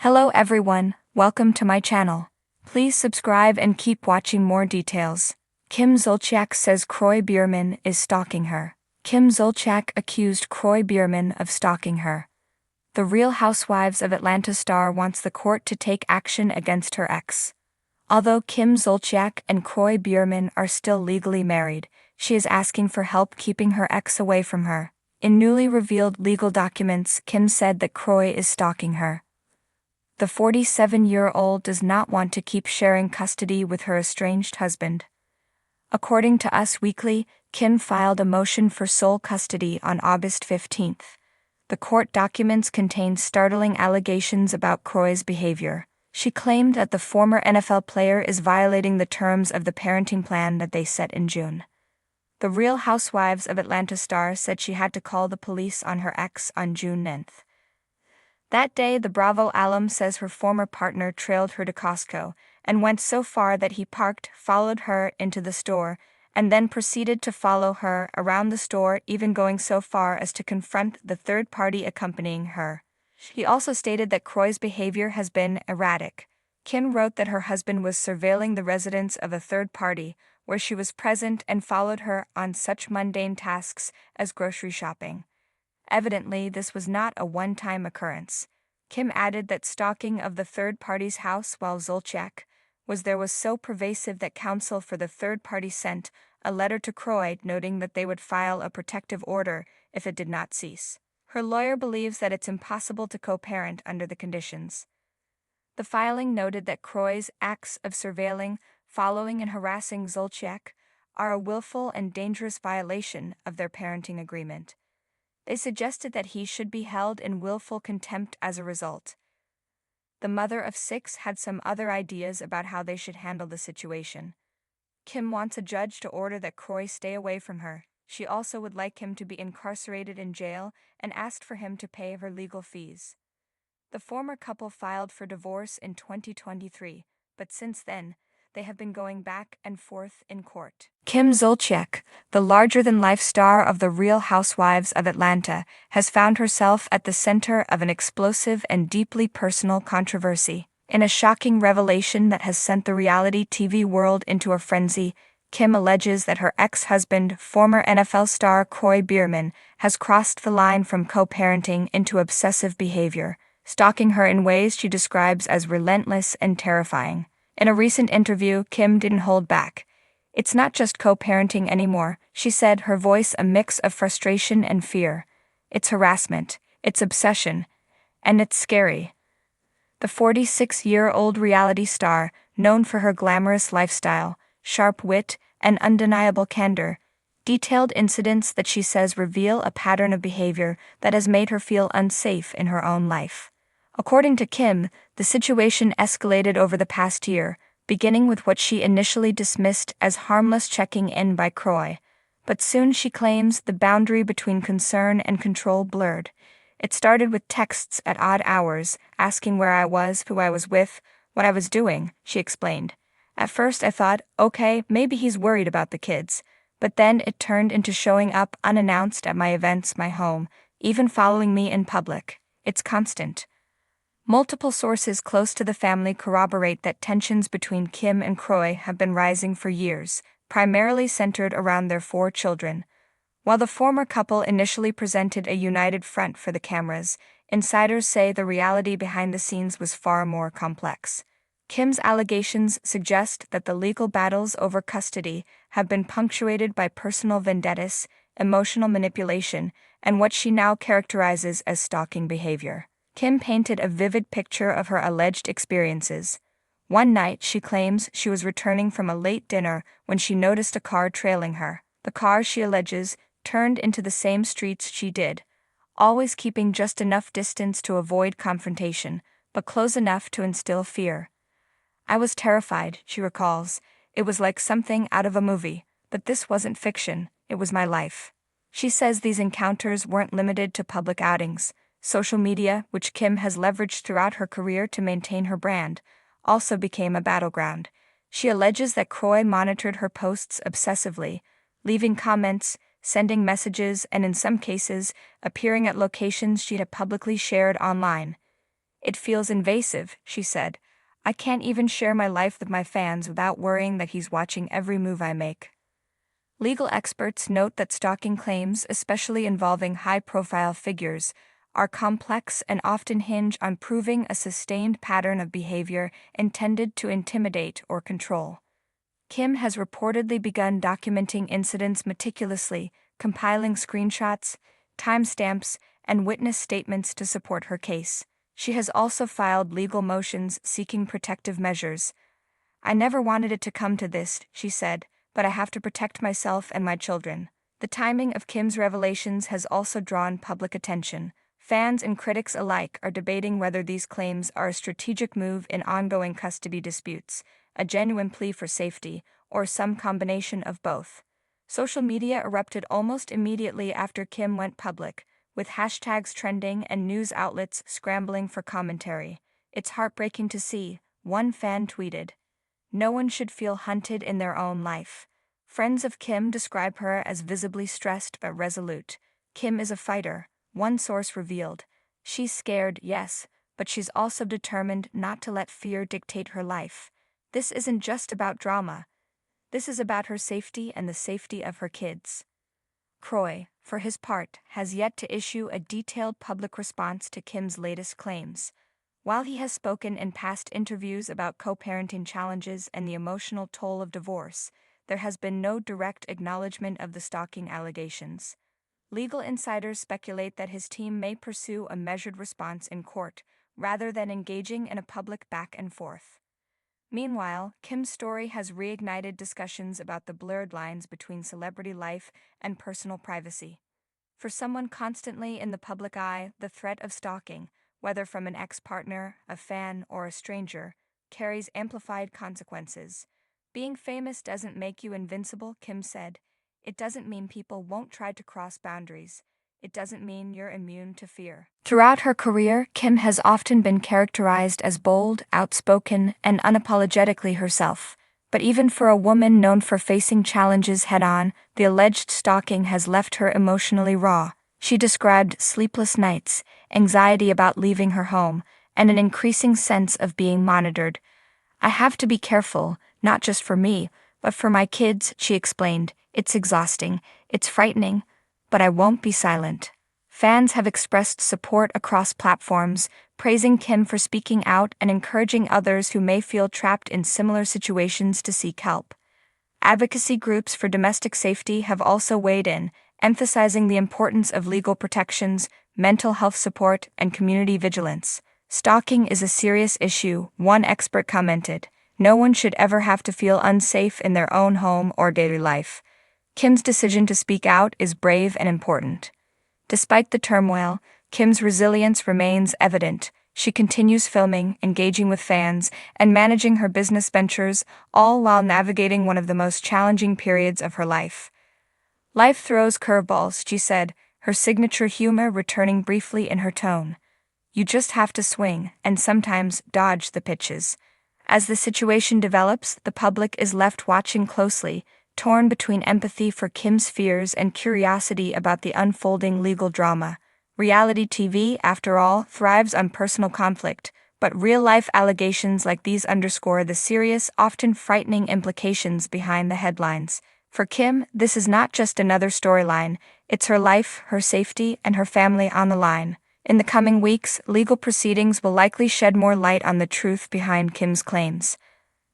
Hello everyone, welcome to my channel. Please subscribe and keep watching more details. Kim Zolciak says Kroy Biermann is stalking her. Kim Zolciak accused Kroy Biermann of stalking her. The Real Housewives of Atlanta star wants the court to take action against her ex. Although Kim Zolciak and Kroy Biermann are still legally married, she is asking for help keeping her ex away from her. In newly revealed legal documents, Kim said that Kroy is stalking her. The 47-year-old does not want to keep sharing custody with her estranged husband. According to Us Weekly, Kim filed a motion for sole custody on August 15. The court documents contain startling allegations about Kroy's behavior. She claimed that the former NFL player is violating the terms of the parenting plan that they set in June. The Real Housewives of Atlanta star said she had to call the police on her ex on June 9. That day, the Bravo alum says her former partner trailed her to Costco and went so far that he parked, followed her into the store, and then proceeded to follow her around the store, even going so far as to confront the third party accompanying her. He also stated that Kroy's behavior has been erratic. Kim wrote that her husband was surveilling the residence of a third party, where she was present and followed her on such mundane tasks as grocery shopping. Evidently, this was not a one-time occurrence. Kim added that stalking of the third party's house while Zolciak was there was so pervasive that counsel for the third party sent a letter to Kroy noting that they would file a protective order if it did not cease. Her lawyer believes that it's impossible to co-parent under the conditions. The filing noted that Kroy's acts of surveilling, following and harassing Zolciak are a willful and dangerous violation of their parenting agreement. They suggested that he should be held in willful contempt as a result. The mother of 6 had some other ideas about how they should handle the situation. Kim wants a judge to order that Kroy stay away from her. She also would like him to be incarcerated in jail and asked for him to pay her legal fees. The former couple filed for divorce in 2023, but since then, they have been going back and forth in court. Kim Zolciak, the larger-than-life star of The Real Housewives of Atlanta, has found herself at the center of an explosive and deeply personal controversy. In a shocking revelation that has sent the reality TV world into a frenzy, Kim alleges that her ex-husband, former NFL star Kroy Biermann, has crossed the line from co-parenting into obsessive behavior, stalking her in ways she describes as relentless and terrifying. In a recent interview, Kim didn't hold back. "It's not just co-parenting anymore," she said, her voice a mix of frustration and fear. "It's harassment, it's obsession, and it's scary." The 46-year-old reality star, known for her glamorous lifestyle, sharp wit, and undeniable candor, detailed incidents that she says reveal a pattern of behavior that has made her feel unsafe in her own life. According to Kim, the situation escalated over the past year, beginning with what she initially dismissed as harmless checking in by Kroy. But soon, she claims, the boundary between concern and control blurred. "It started with texts at odd hours, asking where I was, who I was with, what I was doing," she explained. "At first I thought, okay, maybe he's worried about the kids. But then it turned into showing up unannounced at my events, my home, even following me in public. It's constant." Multiple sources close to the family corroborate that tensions between Kim and Kroy have been rising for years, primarily centered around their 4 children. While the former couple initially presented a united front for the cameras, insiders say the reality behind the scenes was far more complex. Kim's allegations suggest that the legal battles over custody have been punctuated by personal vendettas, emotional manipulation, and what she now characterizes as stalking behavior. Kim painted a vivid picture of her alleged experiences. One night, she claims she was returning from a late dinner when she noticed a car trailing her. The car, she alleges, turned into the same streets she did, always keeping just enough distance to avoid confrontation, but close enough to instill fear. "I was terrified," she recalls. "It was like something out of a movie, but this wasn't fiction, it was my life." She says these encounters weren't limited to public outings. Social media, which Kim has leveraged throughout her career to maintain her brand, also became a battleground. She alleges that Kroy monitored her posts obsessively, leaving comments, sending messages, and in some cases, appearing at locations she had publicly shared online. "It feels invasive," she said. "I can't even share my life with my fans without worrying that he's watching every move I make." Legal experts note that stalking claims, especially involving high-profile figures, are complex and often hinge on proving a sustained pattern of behavior intended to intimidate or control. Kim has reportedly begun documenting incidents meticulously, compiling screenshots, timestamps, and witness statements to support her case. She has also filed legal motions seeking protective measures. "I never wanted it to come to this," she said, "but I have to protect myself and my children." The timing of Kim's revelations has also drawn public attention. Fans and critics alike are debating whether these claims are a strategic move in ongoing custody disputes, a genuine plea for safety, or some combination of both. Social media erupted almost immediately after Kim went public, with hashtags trending and news outlets scrambling for commentary. "It's heartbreaking to see," one fan tweeted. "No one should feel hunted in their own life." Friends of Kim describe her as visibly stressed but resolute. "Kim is a fighter," one source revealed. "She's scared, yes, but she's also determined not to let fear dictate her life. This isn't just about drama. This is about her safety and the safety of her kids." Kroy, for his part, has yet to issue a detailed public response to Kim's latest claims. While he has spoken in past interviews about co-parenting challenges and the emotional toll of divorce, there has been no direct acknowledgement of the stalking allegations. Legal insiders speculate that his team may pursue a measured response in court, rather than engaging in a public back and forth. Meanwhile, Kim's story has reignited discussions about the blurred lines between celebrity life and personal privacy. For someone constantly in the public eye, the threat of stalking, whether from an ex-partner, a fan, or a stranger, carries amplified consequences. "Being famous doesn't make you invincible," Kim said. "It doesn't mean people won't try to cross boundaries. It doesn't mean you're immune to fear." Throughout her career, Kim has often been characterized as bold, outspoken, and unapologetically herself. But even for a woman known for facing challenges head-on, the alleged stalking has left her emotionally raw. She described sleepless nights, anxiety about leaving her home, and an increasing sense of being monitored. "I have to be careful, not just for me, but for my kids," she explained. "It's exhausting, it's frightening, but I won't be silent." Fans have expressed support across platforms, praising Kim for speaking out and encouraging others who may feel trapped in similar situations to seek help. Advocacy groups for domestic safety have also weighed in, emphasizing the importance of legal protections, mental health support, and community vigilance. "Stalking is a serious issue," one expert commented. "No one should ever have to feel unsafe in their own home or daily life." Kim's decision to speak out is brave and important. Despite the turmoil, Kim's resilience remains evident. She continues filming, engaging with fans, and managing her business ventures, all while navigating one of the most challenging periods of her life. "Life throws curveballs," she said, her signature humor returning briefly in her tone. "You just have to swing, and sometimes dodge the pitches." As the situation develops, the public is left watching closely, torn between empathy for Kim's fears and curiosity about the unfolding legal drama. Reality TV, after all, thrives on personal conflict, but real-life allegations like these underscore the serious, often frightening implications behind the headlines. For Kim, this is not just another storyline, it's her life, her safety, and her family on the line. In the coming weeks, legal proceedings will likely shed more light on the truth behind Kim's claims.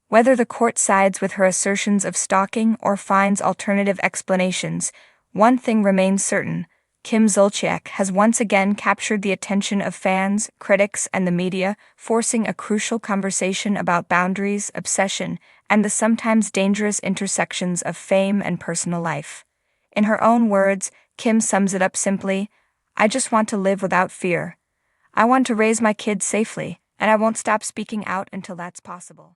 Whether the court sides with her assertions of stalking or finds alternative explanations, one thing remains certain: Kim Zolciak has once again captured the attention of fans, critics, and the media, forcing a crucial conversation about boundaries, obsession, and the sometimes dangerous intersections of fame and personal life. In her own words, Kim sums it up simply: "I just want to live without fear. I want to raise my kids safely, and I won't stop speaking out until that's possible."